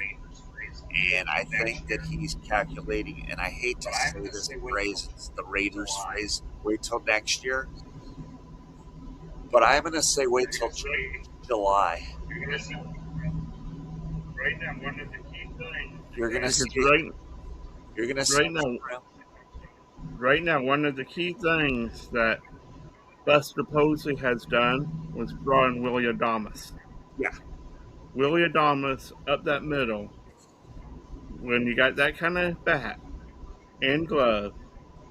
And I think that he's calculating, and I hate to say this phrase, it's the Raiders phrase, wait till next year. But I'm going to say wait till July.
Right now, one of the key things
You're going to
Because
see, you're going to see
right now, right now, one of the key things that Buster Posey has done was drawing Willie Adamas.
yeah,
Willie Adamas up that middle. When you got that kind of bat and glove,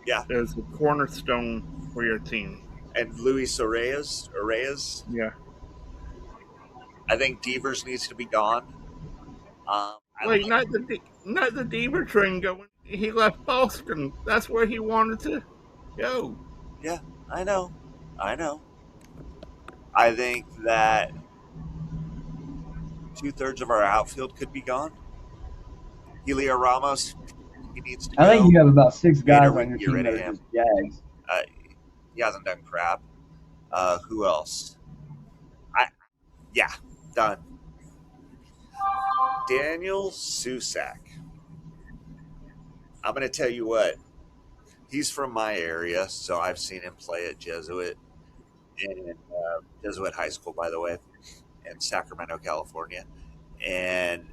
yeah.
is a cornerstone for your team.
And Luis Reyes,
Yeah.
I think Devers needs to be gone. I
Wait,
like,
not the Deaver train going. He left Boston. That's where he wanted to go.
yeah, I know, I know. I think that 2/3 of our outfield could be gone. Helio Ramos, he needs to
I think
go.
you have about six
Bader,
guys
we
on
can
your
get
team
rid
that
of
are
him.
just gags.
Uh, he hasn't done crap. Who else? I Yeah, done. Daniel Susak. I'm going to tell you what. He's from my area, so I've seen him play at Jesuit and Jesuit High School, by the way, in Sacramento, California. And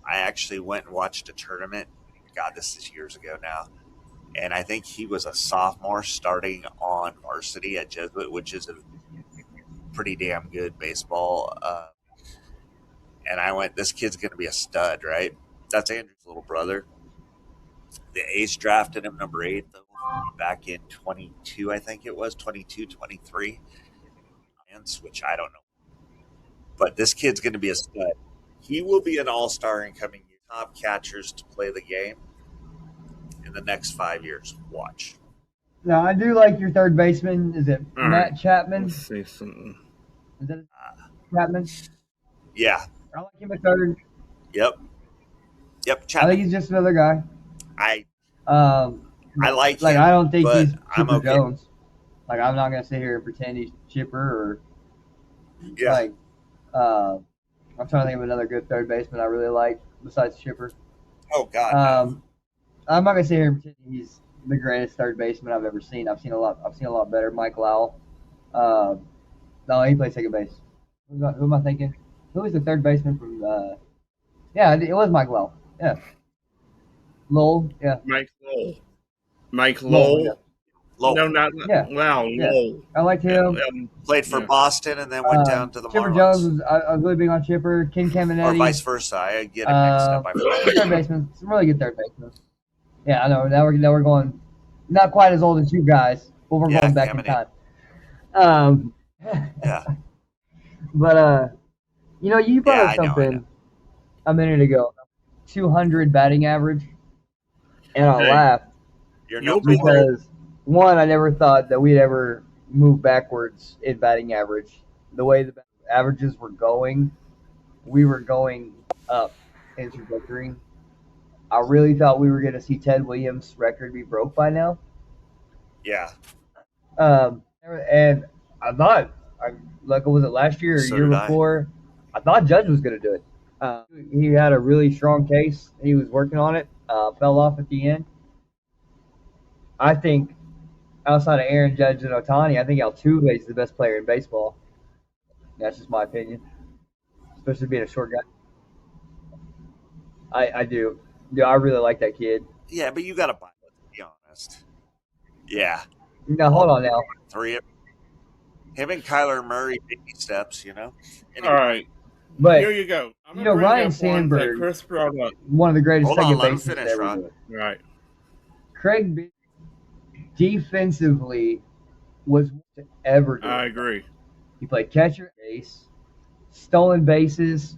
I actually went and watched a tournament. God, this is years ago now. And I think he was a sophomore starting on varsity at Jesuit, which is a pretty damn good baseball. And I went, this kid's going to be a stud, right? That's Andrew's little brother. The A's drafted him number 8, though, back in 22, I think it was, 22, 23, which I don't know. But this kid's going to be a stud. He will be an all-star in coming years. Top catchers to play the game in the next 5 years. Watch.
Now I do like your third baseman. Is it
All right.
Matt
Let's
Chapman?
see something.
Is that Chapman?
Yeah.
I like him at third.
Yep. Yep.
I think
Chapman.
he's just another guy.
I
Um,
I like
like
him,
I don't think
but
he's
I'm
Chipper
okay.
Jones. Like I'm not gonna sit here and pretend he's Chipper or
Yeah.
like. Uh, I'm trying to think of another good third baseman I really like besides Chipper.
Oh God, no.
I'm not gonna sit here and pretend he's the greatest third baseman I've ever seen. I've seen a lot. I've seen a lot better. Mike Lowell. Um, no, he plays second base. Who am I thinking? Who was the third baseman from? Yeah, it was Mike Lowell. Yeah, Lowell. Yeah,
Mike Lowell. Mike
Lowell. Yeah.
Lowell.
Lowell.
No, not
Yeah,
wow.
yeah.
Lowell.
I liked
Yeah,
him.
Played for
yeah.
Boston and then went down to the
Chipper Jones
Marlins.
I was really big on Chipper. Ken
Or
Caminetti.
vice versa. I get it mixed up. I
Good third
forget.
baseman. Some really good third baseman. Yeah, I know. Now we're going not quite as old as you guys, but we're
Yeah,
going back in
Caminiti.
time. Um,
Yeah.
but you brought
Yeah,
up
I know.
something a minute ago. 200 batting average, and I
Hey,
laughed
You're
you'll
number
be
one.
there.
because one, I never thought that we'd ever move backwards in batting average. The way the averages were going, we were going up in trajectory. I really thought we were going to see Ted Williams' record be broke by now.
Yeah.
And I thought, like, was it last year or
So
year
did I.
before? I thought Judge was going to do it. He had a really strong case. He was working on it. Fell off at the end. I think outside of Aaron Judge and Otani, I think Altuve is the best player in baseball. That's just my opinion, especially being a short guy. I do. Yeah, I really like that kid.
Yeah, but you got to buy it, to be honest. Yeah.
Now,
All
hold on now.
three of him and Kyler Murray, baby steps,
All
Anyway,
right,
But,
here you go. I'm gonna bring
Ryan
up one that
Sandberg,
Chris brought up.
one of the greatest
hold on.
second
Let him
basemen to
finish,
ever
Ron.
do it.
Right.
Craig defensively was to ever do
I
it.
agree.
He played catcher, base, stolen bases.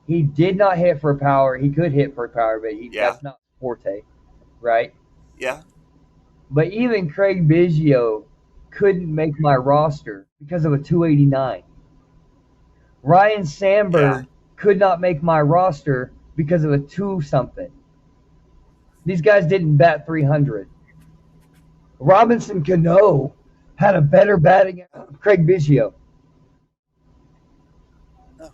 He did not hit for power. He could hit for power, but
Yeah.
that's not forte, right?
Yeah.
But even Craig Biggio couldn't make my roster because of a 289. Ryan
Yeah.
Sandberg could not make my roster because of a 2 something. These guys didn't bat 300. Robinson Cano had a better batting than Craig Biggio.
No.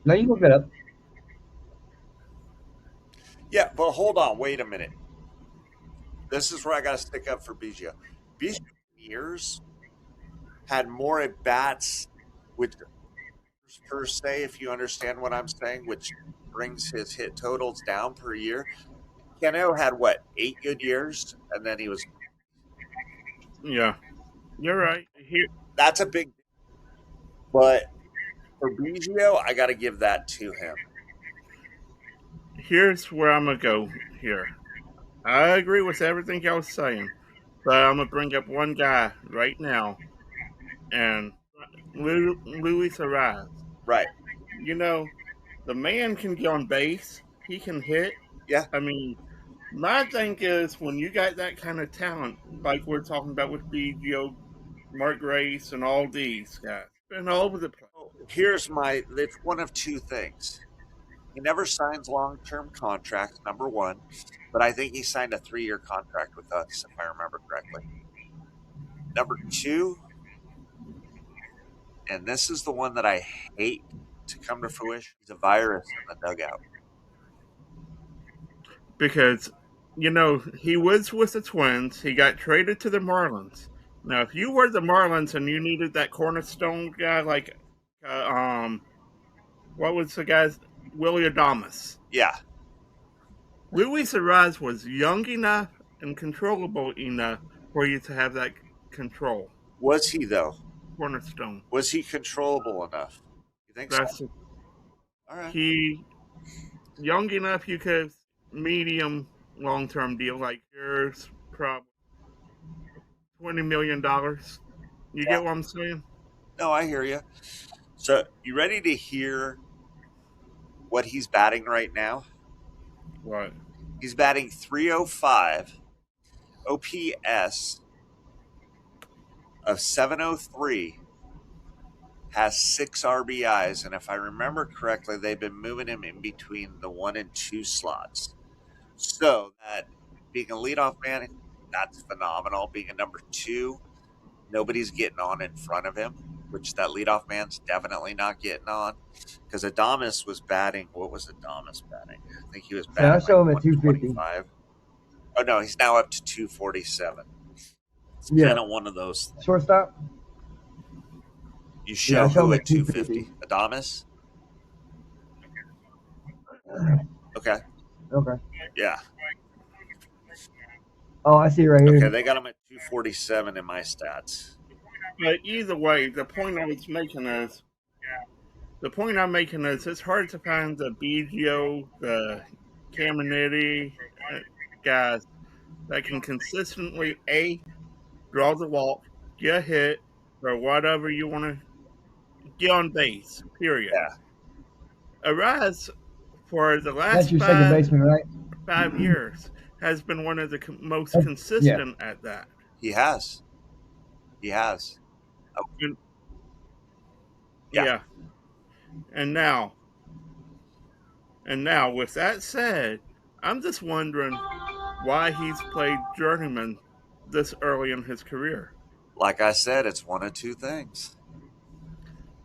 Now you look it up.
Yeah, but hold on. Wait a minute. This is where I got to stick up for Biggio. Biggio years had more at bats, which per se, if you understand what I'm saying, which brings his hit totals down per year. Cano had what, 8 good years, and then he was.
Yeah, you're right.
That's a big. But for Biggio, I got to give that to him.
Here's where I'm gonna go. Here, I agree with everything y'all was saying, but I'm gonna bring up one guy right now, and Luis Ariz.
Right.
You know, the man can get on base. He can hit.
Yeah.
I mean, my thing is when you got that kind of talent, like we're talking about with BGO, Mark Grace, and all these guys, been all over the place.
Here's my. It's one of two things. He never signs long-term contracts. Number one, but I think he signed a 3-year contract with us, if I remember correctly. Number two, and this is the one that I hate to come to fruition. He's a virus in the dugout.
Because, you know, he was with the Twins. He got traded to the Marlins. Now, if you were the Marlins and you needed that cornerstone guy, like, what was the guy's Willie Adamas?
Yeah.
Luis Ariz was young enough and controllable enough for you to have that control
Was he though?
cornerstone.
Was he controllable enough? You think so?
That's
All right.
he young enough you could medium long term deal like yours probably $20 million. You
Yeah.
get what I'm saying?
No, I hear you. So, you ready to hear what he's batting right now?
What?
He's batting 305, OPS of 703, has 6 RBIs, and if I remember correctly, they've been moving him in between the 1 and 2 slots. So that being a leadoff man, that's phenomenal. Being a number two, nobody's getting on in front of him, which that leadoff man's definitely not getting on. Because Adamas was batting. What was Adamas batting? I think he was
So I
batting like
show him at 250.
125. Oh no, he's now up to 247. It's
Yeah.
kind of one of those.
Shortstop?
You
Yeah,
show
I show
who
him
at
at
250?
250.
Adamas? Okay.
Okay.
Yeah.
Oh, I see it right
Okay,
here.
they got him at 247 in my stats.
But either way, the point I'm making is it's hard to find the BGO, the Caminiti guys that can consistently draw the walk, get a hit, or whatever you want to get on base. Period.
Yeah.
Arise for the
That's
last
your second baseman, right?
5 years has been one of the most
Yeah.
consistent at that.
He has. He has. Oh,
And,
yeah.
yeah, and now, with that said, I'm just wondering why he's played journeyman this early in his career.
Like I said, it's one of two things.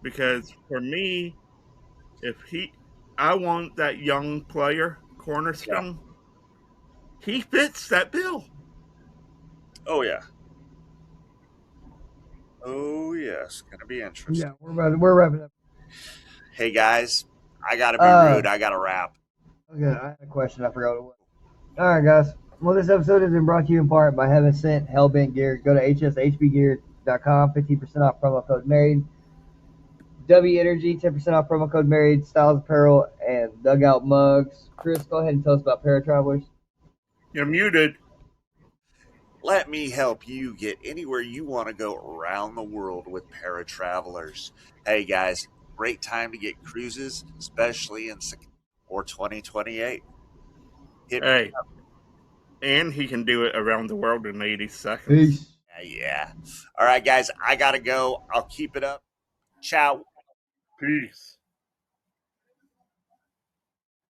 Because for me, if he, I want that young player
Yeah.
cornerstone. He fits that bill.
Oh, yeah. Oh, yes. Going to be interesting.
Yeah, we're wrapping up.
Hey, guys, I got to be
Uh,
rude. I got to wrap.
okay, I had a question. I forgot what it was. All right, guys. Well, this episode has been brought to you in part by Heaven Sent Hellbent Gear. Go to hshbgear.com, 15% off promo code married. W Energy, 10% off promo code married. Styles Apparel and Dugout Mugs. Chris, go ahead and tell us about Paratravelers.
You're muted.
Let me help you get anywhere you want to go around the world with Paratravelers. Hey, guys, great time to get cruises, especially in or 2028. Hit me.
Hey, and he can do it around the world in 80 seconds.
Peace.
Yeah. All right, guys, I got to go. I'll keep it up. Ciao.
Peace.